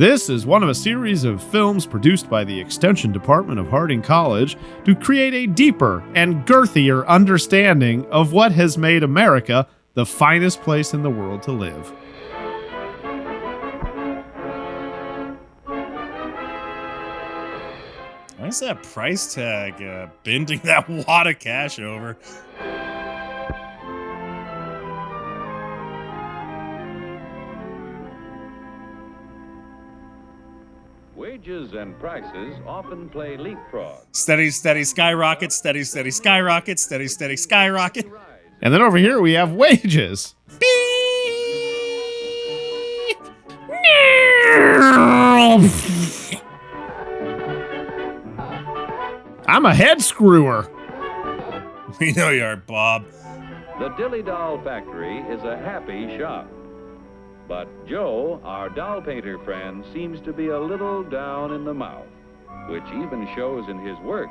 This is one of a series of films produced by the Extension Department of Harding College to create a deeper and girthier understanding of what has made America the finest place in the world to live. Why is that price tag bending that wad of cash over? Wages and prices often play leapfrog. Steady, steady, skyrocket, steady, steady, skyrocket, steady, steady, skyrocket. And then over here we have wages. Beep. I'm a head screwer. We know you are, Bob. The Dilly Doll Factory is a happy shop. But Joe, our doll painter friend, seems to be a little down in the mouth, which even shows in his work.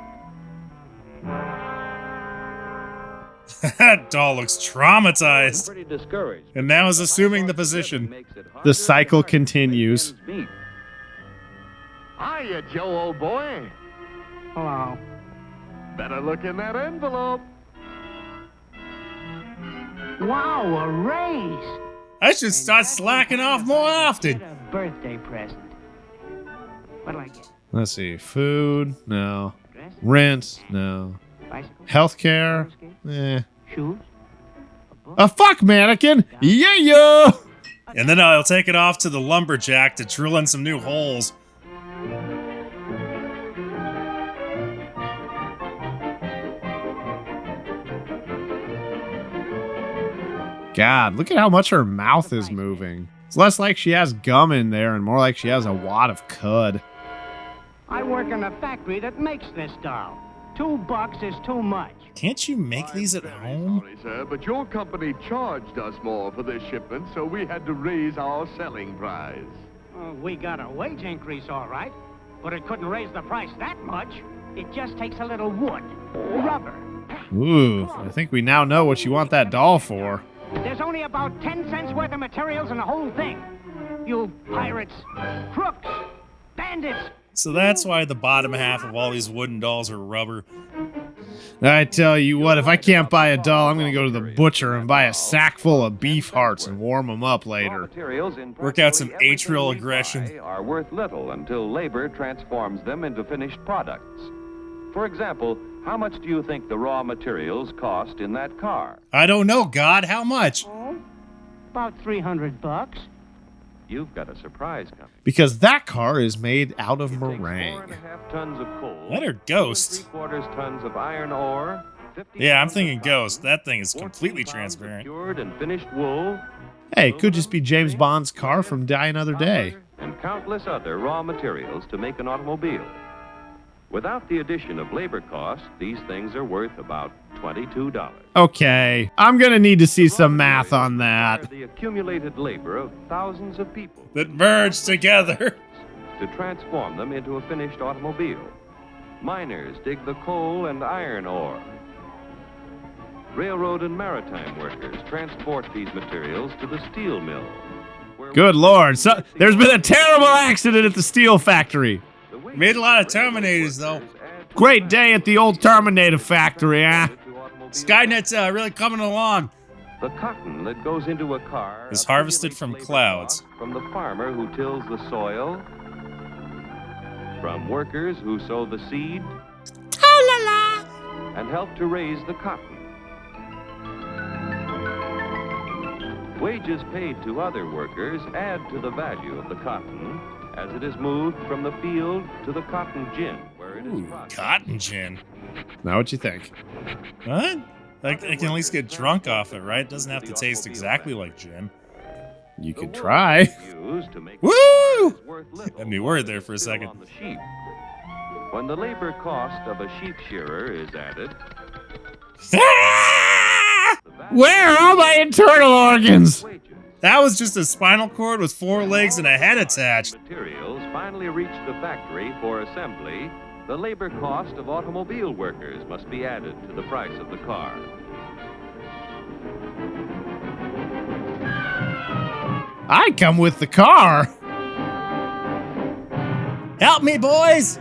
That doll looks traumatized. Pretty discouraged. And now is assuming the position. The cycle continues. Hiya, Joe, old boy. Hello. Better look in that envelope. Wow, a raise. I should start slacking off more often. A birthday present. What'll I get? Let's see. Food? No. Dress? Rent? No. Bicycle? Healthcare? Eh. Shoes? A fuck mannequin? Yeah! And then I'll take it off to the lumberjack to drill in some new holes. God, look at how much her mouth is moving. It's less like she has gum in there and more like she has a wad of cud. I work in a factory that makes this doll. $2 is too much. Can't you make these at home? Sorry, sir, but your company charged us more for this shipment, so we had to raise our selling price. We got a wage increase, all right, but it couldn't raise the price that much. It just takes a little wood, rubber. Ooh, I think we now know what you want that doll for. There's only about 10 cents worth of materials in the whole thing. You pirates, crooks, bandits. So that's why the bottom half of all these wooden dolls are rubber. I tell you what, if I can't buy a doll, I'm going to go to the butcher and buy a sack full of beef hearts and warm them up later. Work out some atrial aggression. Are worth little until labor transforms them into finished products. For example, how much do you think the raw materials cost in that car? I don't know, God. How much? Oh, about $300. You've got a surprise coming. Because that car is made out of It takes meringue. 4.5 tons of coal. Let her ghost. 3/4 tons of iron ore. 50 Yeah, I'm tons thinking of ghost. cotton, That thing is 14 completely pounds of transparent. Cured and finished wool. Hey, it could just be James Bond's car from Die Another Day. And countless other raw materials to make an automobile. Without the addition of labor costs, these things are worth about $22. Okay, I'm going to need to see some math on that. The accumulated labor of thousands of people That merge together. to transform them into a finished automobile. Miners dig the coal and iron ore. Railroad and maritime workers transport these materials to the steel mill. Good Lord, so, there's been a terrible accident at the steel factory. Made a lot of Terminators, though. Great day at the old Terminator factory, huh? Skynet's really coming along. The cotton that goes into a car Is harvested from accumulates clouds. labor costs from the farmer who tills the soil, from workers who sow the seed, and help to raise the cotton. Wages paid to other workers add to the value of the cotton as it is moved from the field to the cotton gin, where it is Ooh, processed. cotton gin. Now what you think? What? I can at least get drunk off it, right? It doesn't have to taste exactly like gin. You could try. Used to make Woo! is worth little Had me worried there for a still second. on the sheep. When the labor cost of a sheep shearer is added, Ah! the value Where are all my internal organs? of wages That was just a spinal cord with 4 legs and a head attached. materials finally reach the factory for assembly, the labor cost of automobile workers must be added to the price of the car. I come with the car. Help me, boys!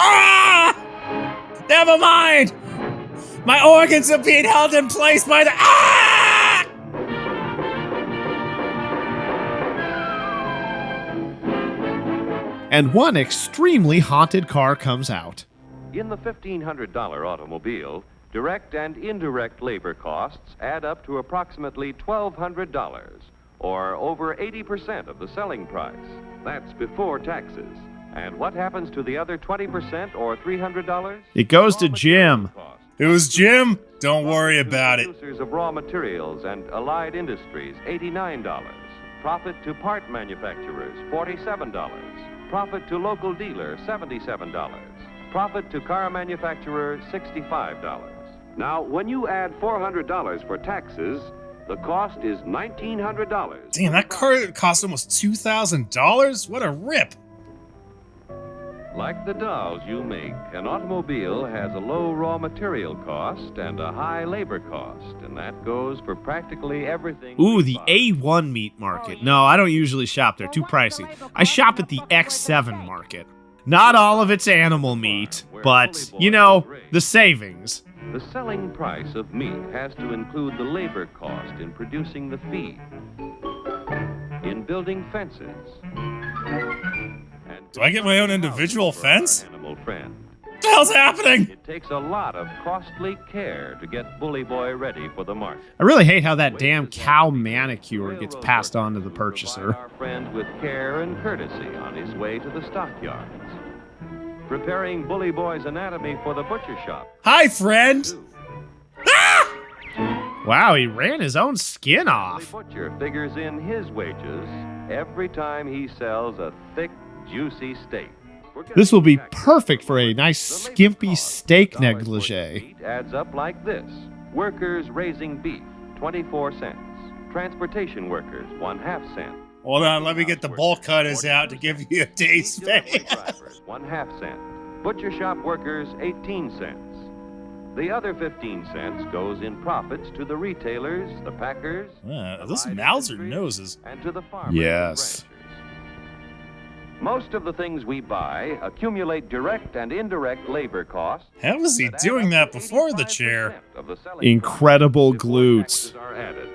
Ah! Never mind! My organs are being held in place by the... Ah! And one extremely haunted car comes out. In the $1,500 automobile, direct and indirect labor costs add up to approximately $1,200, or over 80% of the selling price. That's before taxes. And what happens to the other 20% or $300? It goes to Jim. It was Jim? Don't worry about it. Producers of raw materials and allied industries, $89. Profit to part manufacturers, $47. Profit to local dealer, $77. Profit to car manufacturer, $65. Now, when you add $400 for taxes, the cost is $1,900. Damn, that car cost almost $2,000? What a rip! Like the dolls you make, an automobile has a low raw material cost and a high labor cost, and that goes for practically everything. Ooh, the A1 meat market. No, I don't usually shop there. Too pricey. I shop at the X7 market. Not all of it's animal meat, but, you know, the savings. The selling price of meat has to include the labor cost in producing the feed, in building fences. Do I get my own individual fence? Animal friend. What the hell's happening? It takes a lot of costly care to get Bully Boy ready for the market. I really hate how that damn cow manicure gets passed on to the purchaser. Our friend with care and courtesy on his way to the stockyards. Preparing Bully Boy's anatomy for the butcher shop. Hi, friend! Ah! Wow, he ran his own skin The off. butcher figures in his wages every time he sells a thick, juicy steak. This will be perfect for a nice skimpy steak negligee. Meat adds up like this. Workers raising beef, 24 cents. Transportation workers, 1/2 cent. Hold on, let me get the bolt cutters out to give you a day's Delivery pay. drivers, 1/2 cent. Butcher shop workers, 18 cents. The other 15 cents goes in profits to the retailers, the packers, Those allied mouths are industries, noses. and to the farmers Yes. and ranchers. Most of the things we buy accumulate direct and indirect labor costs. How was he doing that before the chair? Of the selling Incredible price before glutes. taxes are added.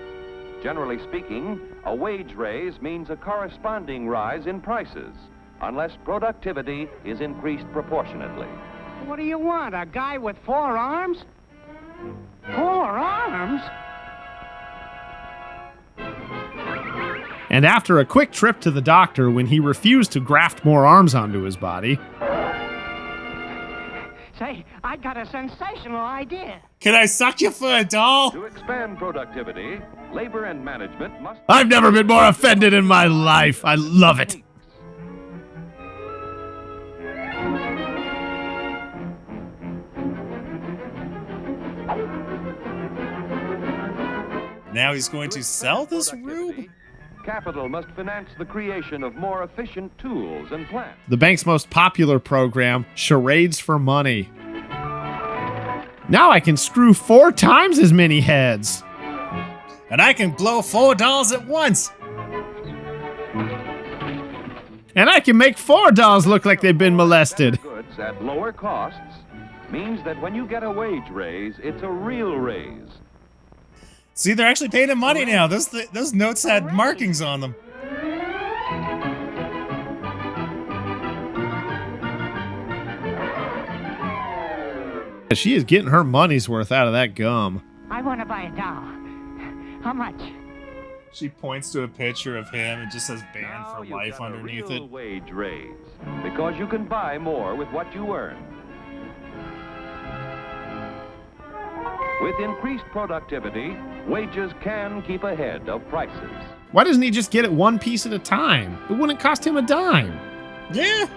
Generally speaking, a wage raise means a corresponding rise in prices, unless productivity is increased proportionately. What do you want, a guy with 4 arms? 4 arms? And after a quick trip to the doctor when he refused to graft more arms onto his body, Say, I got a sensational idea. Can I suck you for a doll? To expand productivity, labor and management must... I've never been more offended in my life. I love it. Now he's going to sell this rube? Capital must finance the creation of more efficient tools and plants. The bank's most popular program, Charades for Money. Now I can screw 4 times as many heads. And I can blow 4 dolls at once. And I can make 4 dolls look like they've been molested. Goods at lower costs means that when you get a wage raise, it's a real raise. See, they're actually paying him money now. Those notes had markings on them. She is getting her money's worth out of that gum. I want to buy a doll. How much? She points to a picture of him and just says banned Now for you've life got a underneath real it. wage raise, because you can buy more with what you earn. With increased productivity, wages can keep ahead of prices. Why doesn't he just get it one piece at a time? It wouldn't cost him a dime. Yeah.